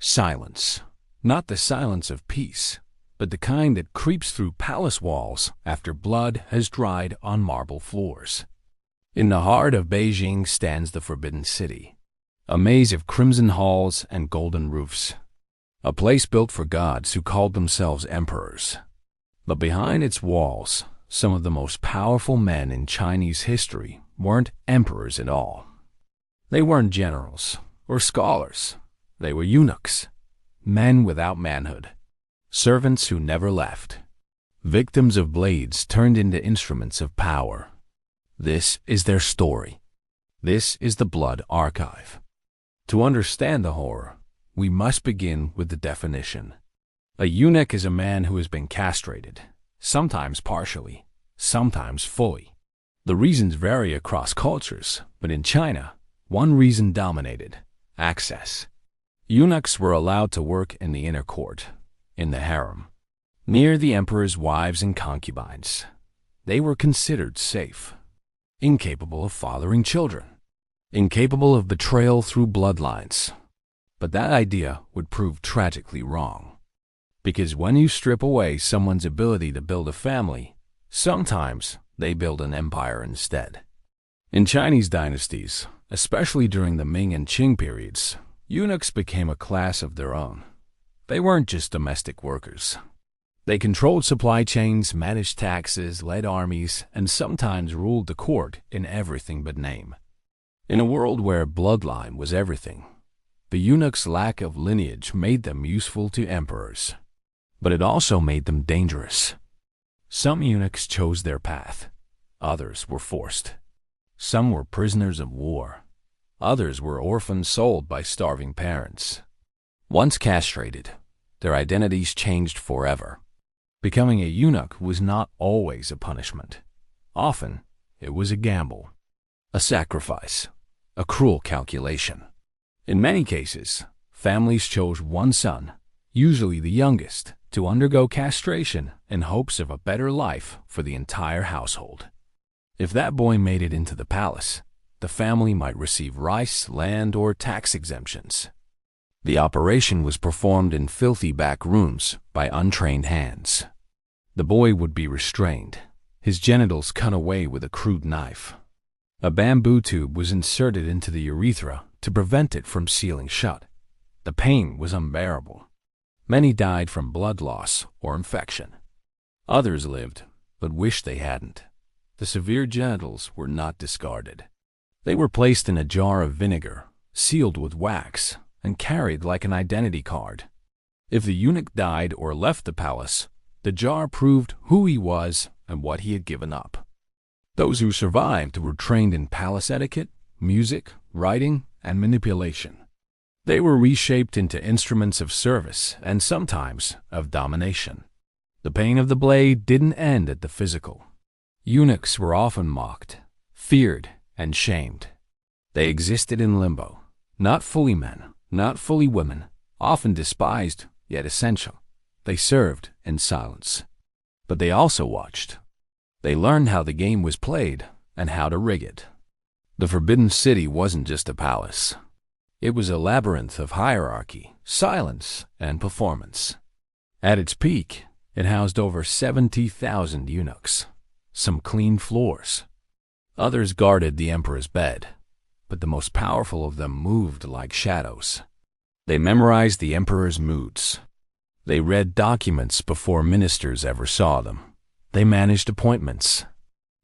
Silence. Not the silence of peace, but the kind that creeps through palace walls after blood has dried on marble floors. In the heart of Beijing stands the Forbidden City, a maze of crimson halls and golden roofs, a place built for gods who called themselves emperors. But behind its walls, some of the most powerful men in Chinese history weren't emperors at all. They weren't generals or scholars. They were eunuchs, men without manhood, servants who never left, victims of blades turned into instruments of power. This is their story. This is the blood archive. To understand the horror, we must begin with the definition. A eunuch is a man who has been castrated, sometimes partially, sometimes fully. The reasons vary across cultures, but in China, one reason dominated: access. Eunuchs were allowed to work in the inner court, in the harem, near the emperor's wives and concubines. They were considered safe, incapable of fathering children, incapable of betrayal through bloodlines. But that idea would prove tragically wrong. Because when you strip away someone's ability to build a family, sometimes they build an empire instead. In Chinese dynasties, especially during the Ming and Qing periods, eunuchs became a class of their own. They weren't just domestic workers. They controlled supply chains, managed taxes, led armies, and sometimes ruled the court in everything but name. In a world where bloodline was everything, the eunuchs' lack of lineage made them useful to emperors. But it also made them dangerous. Some eunuchs chose their path. Others were forced. Some were prisoners of war. Others were orphans sold by starving parents. Once castrated, their identities changed forever. Becoming a eunuch was not always a punishment. Often, it was a gamble, a sacrifice, a cruel calculation. In many cases, families chose one son, usually the youngest, to undergo castration in hopes of a better life for the entire household. If that boy made it into the palace, the family might receive rice, land, or tax exemptions. The operation was performed in filthy back rooms by untrained hands. The boy would be restrained, his genitals cut away with a crude knife. A bamboo tube was inserted into the urethra to prevent it from sealing shut. The pain was unbearable. Many died from blood loss or infection. Others lived, but wished they hadn't. The severe genitals were not discarded. They were placed in a jar of vinegar, sealed with wax, and carried like an identity card. If the eunuch died or left the palace, the jar proved who he was and what he had given up. Those who survived were trained in palace etiquette, music, writing, and manipulation. They were reshaped into instruments of service and sometimes of domination. The pain of the blade didn't end at the physical. Eunuchs were often mocked, feared, and shamed. They existed in limbo, not fully men, not fully women, often despised, yet essential. They served in silence. But they also watched. They learned how the game was played and how to rig it. The Forbidden City wasn't just a palace. It was a labyrinth of hierarchy, silence, and performance. At its peak, it housed over 70,000 eunuchs. Some cleaned floors. Others guarded the emperor's bed, but the most powerful of them moved like shadows. They memorized the emperor's moods. They read documents before ministers ever saw them. They managed appointments.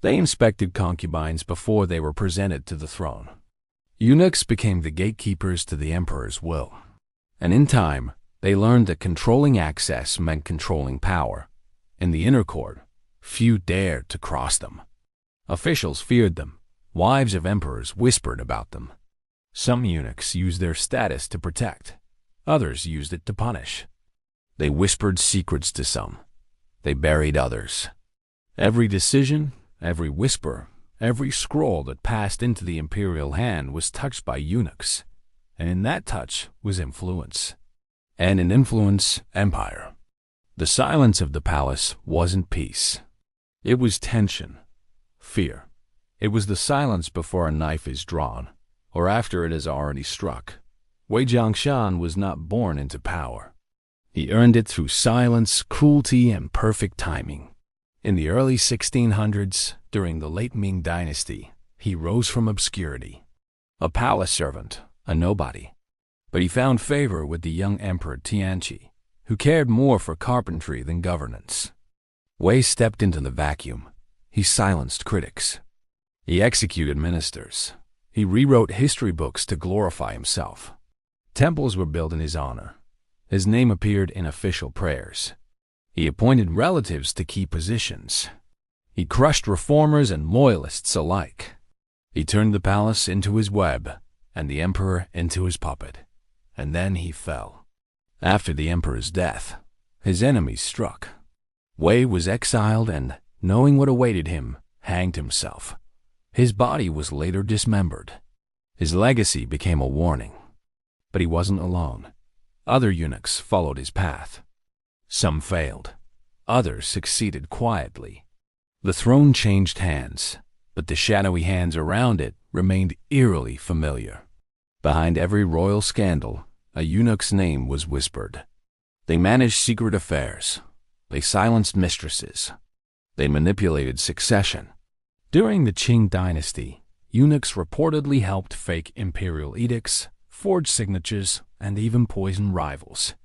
They inspected concubines before they were presented to the throne. Eunuchs became the gatekeepers to the emperor's will. And in time, they learned that controlling access meant controlling power. In the inner court, few dared to cross them. Officials feared them. Wives of emperors whispered about them. Some eunuchs used their status to protect. Others used it to punish. They whispered secrets to some. They buried others. Every decision, every whisper, every scroll that passed into the imperial hand was touched by eunuchs. And in that touch was influence. And in influence, empire. The silence of the palace wasn't peace. It was tension, fear. It was the silence before a knife is drawn, or after it has already struck. Wei Jiangshan was not born into power. He earned it through silence, cruelty, and perfect timing. In the early 1600s, during the late Ming Dynasty, he rose from obscurity. A palace servant, a nobody. But he found favor with the young Emperor Tianqi, who cared more for carpentry than governance. Wei stepped into the vacuum. He silenced critics. He executed ministers. He rewrote history books to glorify himself. Temples were built in his honor. His name appeared in official prayers. He appointed relatives to key positions. He crushed reformers and loyalists alike. He turned the palace into his web and the emperor into his puppet. And then he fell. After the emperor's death, his enemies struck. Wei was exiled and, knowing what awaited him, hanged himself. His body was later dismembered. His legacy became a warning. But he wasn't alone. Other eunuchs followed his path. Some failed. Others succeeded quietly. The throne changed hands, but the shadowy hands around it remained eerily familiar. Behind every royal scandal, a eunuch's name was whispered. They managed secret affairs. They silenced mistresses. They manipulated succession. During the Qing dynasty, eunuchs reportedly helped fake imperial edicts, forge signatures, and even poison rivals.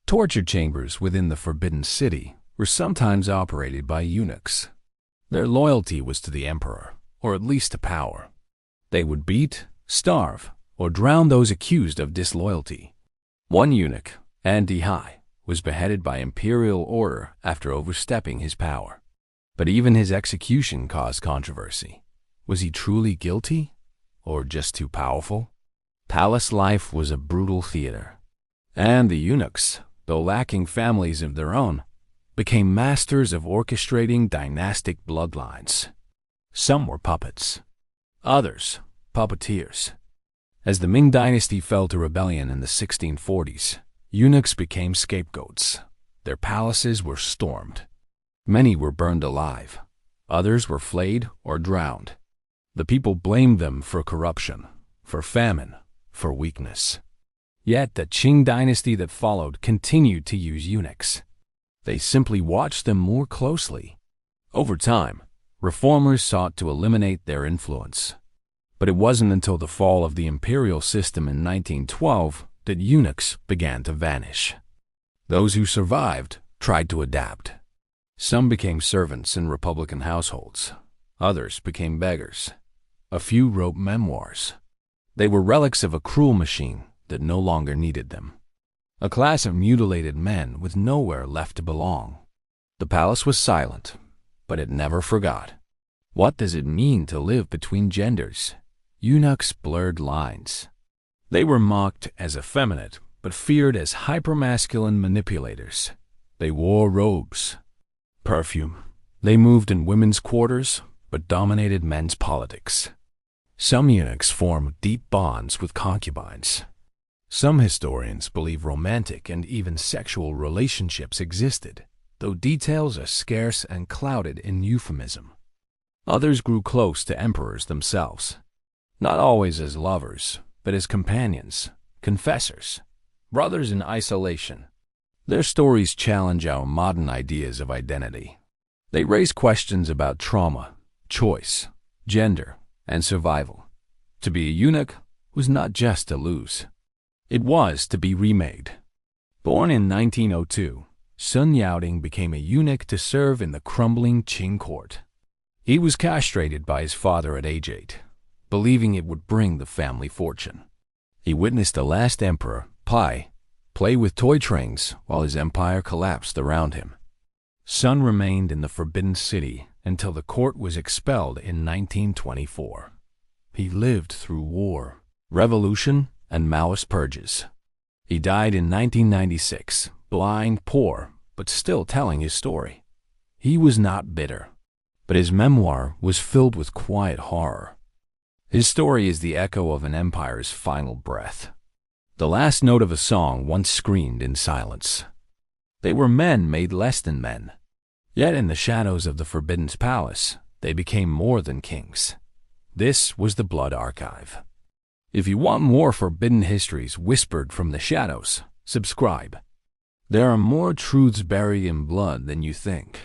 Torture chambers within the Forbidden City were sometimes operated by eunuchs. Their loyalty was to the emperor, or at least to power. They would beat, starve, or drown those accused of disloyalty. One eunuch, An Dihai, was beheaded by imperial order after overstepping his power. But even his execution caused controversy. Was he truly guilty, or just too powerful? Palace life was a brutal theater, and the eunuchs, though lacking families of their own, became masters of orchestrating dynastic bloodlines. Some were puppets, others puppeteers. As the Ming Dynasty fell to rebellion in the 1640s, eunuchs became scapegoats. Their palaces were stormed. Many were burned alive. Others were flayed or drowned. The people blamed them for corruption, for famine, for weakness. Yet the Qing dynasty that followed continued to use eunuchs. They simply watched them more closely. Over time, reformers sought to eliminate their influence. But it wasn't until the fall of the imperial system in 1912 that eunuchs began to vanish. Those who survived tried to adapt. Some became servants in Republican households. Others became beggars. A few wrote memoirs. They were relics of a cruel machine that no longer needed them. A class of mutilated men with nowhere left to belong. The palace was silent, but it never forgot. What does it mean to live between genders? Eunuchs blurred lines. They were mocked as effeminate, but feared as hypermasculine manipulators. They wore robes, perfume. They moved in women's quarters, but dominated men's politics. Some eunuchs formed deep bonds with concubines. Some historians believe romantic and even sexual relationships existed, though details are scarce and clouded in euphemism. Others grew close to emperors themselves, not always as lovers, but as companions, confessors, brothers in isolation. Their stories challenge our modern ideas of identity. They raise questions about trauma, choice, gender, and survival. To be a eunuch was not just to lose. It was to be remade. Born in 1902, Sun Yaoding became a eunuch to serve in the crumbling Qing court. He was castrated by his father at age 8, believing it would bring the family fortune. He witnessed the last emperor, Pai, play with toy trains while his empire collapsed around him. Sun remained in the Forbidden City until the court was expelled in 1924. He lived through war, revolution, and Maoist purges. He died in 1996, blind, poor, but still telling his story. He was not bitter, but his memoir was filled with quiet horror. His story is the echo of an empire's final breath. The last note of a song once screamed in silence. They were men made less than men. Yet in the shadows of the Forbidden Palace, they became more than kings. This was the Blood Archive. If you want more forbidden histories whispered from the shadows, subscribe. There are more truths buried in blood than you think.